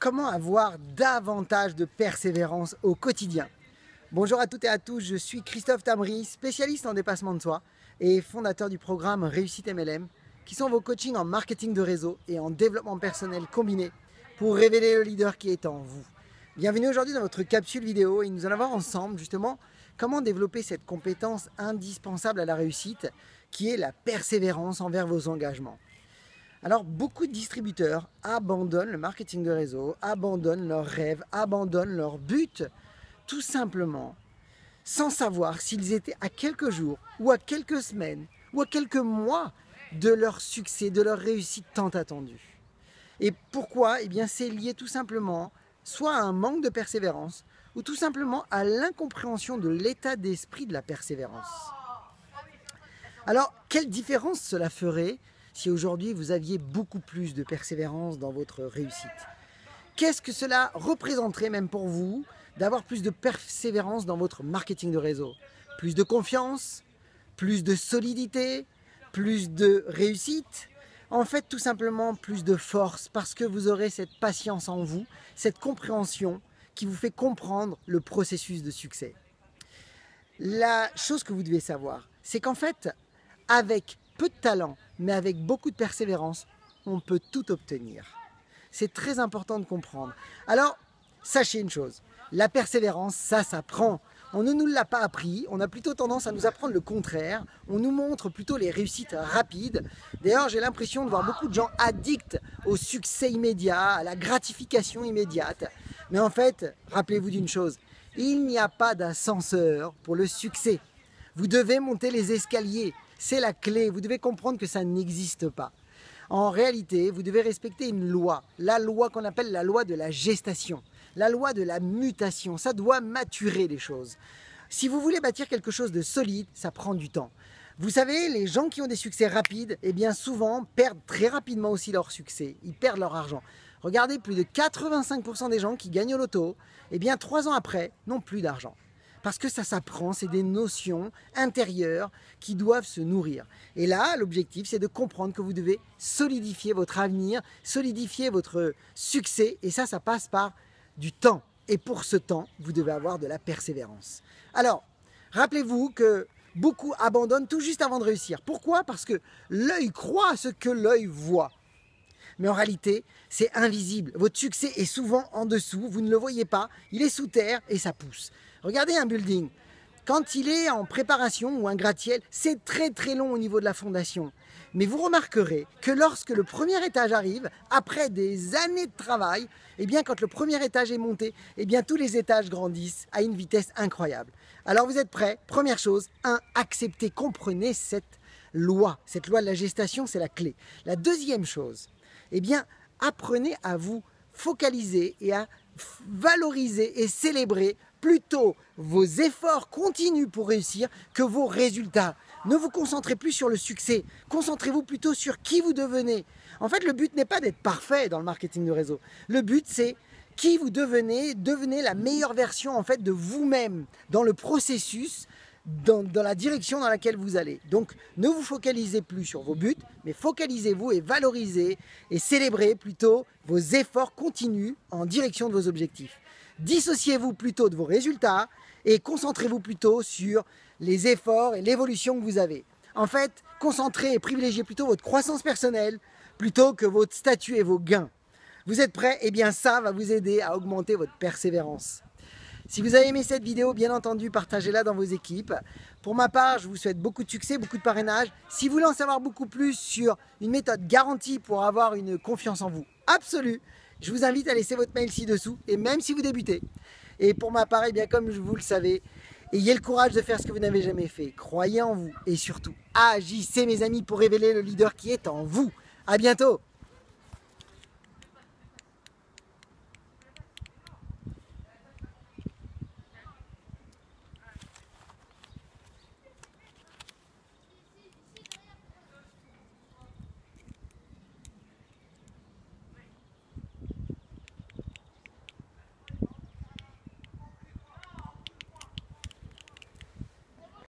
comment avoir davantage de persévérance au quotidien? Bonjour à toutes et à tous, je suis Christophe Tamry, spécialiste en dépassement de soi et fondateur du programme Réussite MLM, qui sont vos coachings en marketing de réseau et en développement personnel combiné pour révéler le leader qui est en vous. Bienvenue aujourd'hui dans votre capsule vidéo et nous allons voir ensemble justement comment développer cette compétence indispensable à la réussite qui est la persévérance envers vos engagements. Alors, beaucoup de distributeurs abandonnent le marketing de réseau, abandonnent leurs rêves, abandonnent leurs buts, tout simplement, sans savoir s'ils étaient à quelques jours, ou à quelques semaines, ou à quelques mois de leur succès, de leur réussite tant attendue. Et pourquoi? Eh bien, c'est lié tout simplement soit à un manque de persévérance, ou tout simplement à l'incompréhension de l'état d'esprit de la persévérance. Alors, quelle différence cela ferait si aujourd'hui vous aviez beaucoup plus de persévérance dans votre réussite? Qu'est-ce que cela représenterait même pour vous d'avoir plus de persévérance dans votre marketing de réseau? Plus de confiance, plus de solidité, plus de réussite, en fait tout simplement plus de force parce que vous aurez cette patience en vous, cette compréhension qui vous fait comprendre le processus de succès. La chose que vous devez savoir, c'est qu'en fait, avec peu de talent, mais avec beaucoup de persévérance, on peut tout obtenir. C'est très important de comprendre. Alors, sachez une chose, la persévérance, ça s'apprend. On ne nous l'a pas appris, on a plutôt tendance à nous apprendre le contraire. On nous montre plutôt les réussites rapides. D'ailleurs, j'ai l'impression de voir beaucoup de gens addicts au succès immédiat, à la gratification immédiate. Mais en fait, rappelez-vous d'une chose, il n'y a pas d'ascenseur pour le succès. Vous devez monter les escaliers. C'est la clé, vous devez comprendre que ça n'existe pas. En réalité, vous devez respecter une loi, la loi qu'on appelle la loi de la gestation, la loi de la mutation, ça doit maturer les choses. Si vous voulez bâtir quelque chose de solide, ça prend du temps. Vous savez, les gens qui ont des succès rapides, eh bien souvent perdent très rapidement aussi leur succès, ils perdent leur argent. Regardez, plus de 85% des gens qui gagnent au loto, eh bien 3 ans après, n'ont plus d'argent. Parce que ça s'apprend, c'est des notions intérieures qui doivent se nourrir. Et là, l'objectif, c'est de comprendre que vous devez solidifier votre avenir, solidifier votre succès. Et ça passe par du temps. Et pour ce temps, vous devez avoir de la persévérance. Alors, rappelez-vous que beaucoup abandonnent tout juste avant de réussir. Pourquoi? Parce que l'œil croit à ce que l'œil voit. Mais en réalité, c'est invisible. Votre succès est souvent en dessous, vous ne le voyez pas, il est sous terre et ça pousse. Regardez un building, quand il est en préparation ou un gratte-ciel, c'est très très long au niveau de la fondation. Mais vous remarquerez que lorsque le premier étage arrive, après des années de travail, eh bien quand le premier étage est monté, eh bien tous les étages grandissent à une vitesse incroyable. Alors vous êtes prêts? Première chose, acceptez, comprenez cette loi de la gestation, c'est la clé. La deuxième chose, eh bien, apprenez à vous focaliser et à valoriser et célébrer plutôt vos efforts continus pour réussir que vos résultats. Ne vous concentrez plus sur le succès, concentrez-vous plutôt sur qui vous devenez. En fait, le but n'est pas d'être parfait dans le marketing de réseau. Le but, c'est qui vous devenez, devenez la meilleure version en fait de vous-même dans le processus, dans la direction dans laquelle vous allez. Donc, ne vous focalisez plus sur vos buts, mais focalisez-vous et valorisez et célébrez plutôt vos efforts continus en direction de vos objectifs. Dissociez-vous plutôt de vos résultats et concentrez-vous plutôt sur les efforts et l'évolution que vous avez. En fait, concentrez et privilégiez plutôt votre croissance personnelle plutôt que votre statut et vos gains. Vous êtes prêts? Eh bien, ça va vous aider à augmenter votre persévérance. Si vous avez aimé cette vidéo, bien entendu, partagez-la dans vos équipes. Pour ma part, je vous souhaite beaucoup de succès, beaucoup de parrainage. Si vous voulez en savoir beaucoup plus sur une méthode garantie pour avoir une confiance en vous absolue, je vous invite à laisser votre mail ci-dessous, et même si vous débutez. Et pour ma part, eh bien, comme vous le savez, ayez le courage de faire ce que vous n'avez jamais fait. Croyez en vous et surtout, agissez mes amis pour révéler le leader qui est en vous. À bientôt!